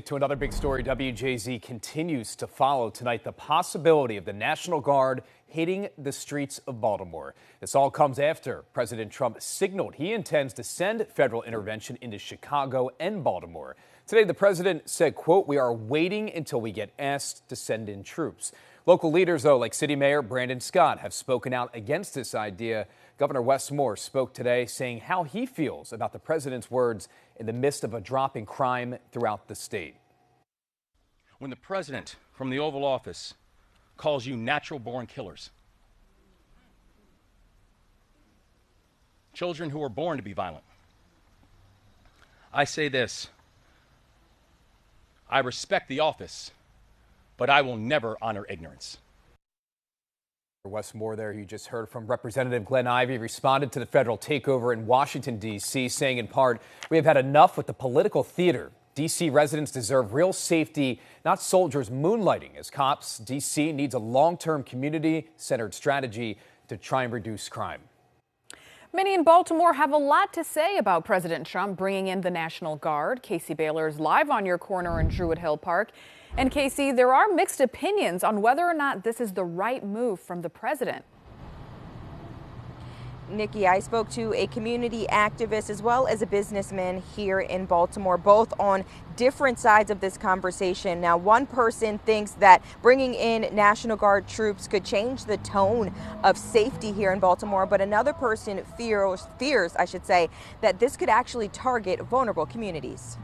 To another big story, WJZ continues to follow tonight the possibility of the National Guard hitting the streets of Baltimore. This all comes after President Trump signaled he intends to send federal intervention into Chicago and Baltimore. Today, the president said, quote, "We are waiting until we get asked to send in troops." Local leaders, though, like City Mayor Brandon Scott, have spoken out against this idea. Governor Wes Moore spoke today saying how he feels about the president's words in the midst of a drop in crime throughout the state. When the president from the Oval Office calls you natural-born killers, children who are born to be violent, I say this: I respect the office, but I will never honor ignorance. Wes Moore there, you just heard from Representative Glenn Ivey, responded to the federal takeover in Washington, D.C., saying in part, "We have had enough with the political theater. D.C. residents deserve real safety, not soldiers moonlighting as cops. D.C. needs a long-term community-centered strategy to try and reduce crime." Many in Baltimore have a lot to say about President Trump bringing in the National Guard. Casey Baylor's live on your corner in Druid Hill Park. And Casey, there are mixed opinions on whether or not this is the right move from the president. Nikki, I spoke to a community activist as well as a businessman here in Baltimore, both on different sides of this conversation. Now, one person thinks that bringing in National Guard troops could change the tone of safety here in Baltimore, but another person fears, that this could actually target vulnerable communities.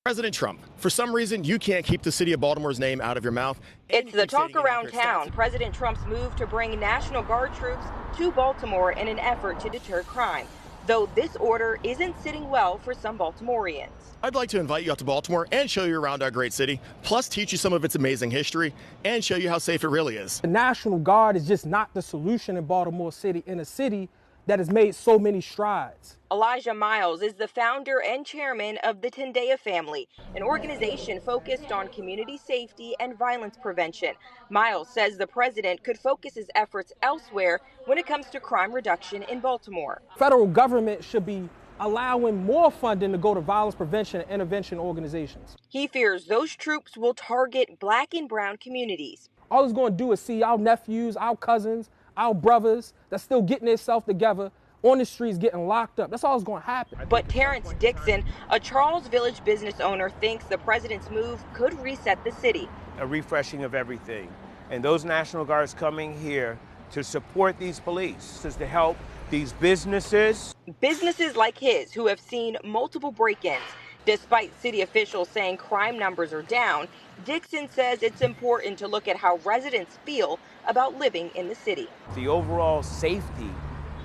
President Trump, for some reason, you can't keep the city of Baltimore's name out of your mouth. It's the talk around town. President Trump's move to bring National Guard troops to Baltimore in an effort to deter crime, though this order isn't sitting well for some Baltimoreans. I'd like to invite you out to Baltimore and show you around our great city, plus teach you some of its amazing history and show you how safe it really is. The National Guard is just not the solution in Baltimore City, in a city that has made so many strides. Elijah Miles is the founder and chairman of the Tendea Family, an organization focused on community safety and violence prevention. Miles says the president could focus his efforts elsewhere when it comes to crime reduction in Baltimore. Federal government should be allowing more funding to go to violence prevention and intervention organizations. He fears those troops will target Black and brown communities. All it's going to do is see our nephews, our cousins, our brothers that's still getting themselves together on the streets getting locked up. That's all that's going to happen. But Terrence Dixon, a Charles Village business owner, thinks the president's move could reset the city. A refreshing of everything. And those National Guards coming here to support these police is to help these businesses. Businesses like his who have seen multiple break-ins. Despite city officials saying crime numbers are down, Dixon says it's important to look at how residents feel about living in the city. The overall safety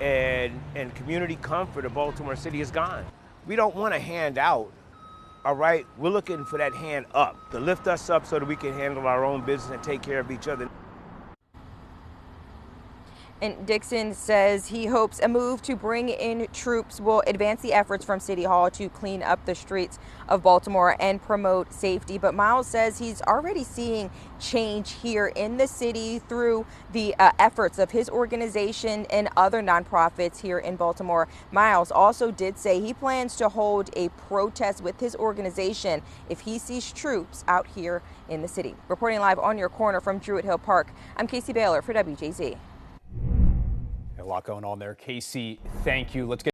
and community comfort of Baltimore City is gone. We don't want a hand out, all right? We're looking for that hand up, to lift us up so that we can handle our own business and take care of each other. And Dixon says he hopes a move to bring in troops will advance the efforts from City Hall to clean up the streets of Baltimore and promote safety. But Miles says he's already seeing change here in the city through the efforts of his organization and other nonprofits here in Baltimore. Miles also did say he plans to hold a protest with his organization if he sees troops out here in the city. Reporting live on your corner from Druid Hill Park, I'm Casey Baylor for WJZ. A lot going on there. Casey, thank you. Let's get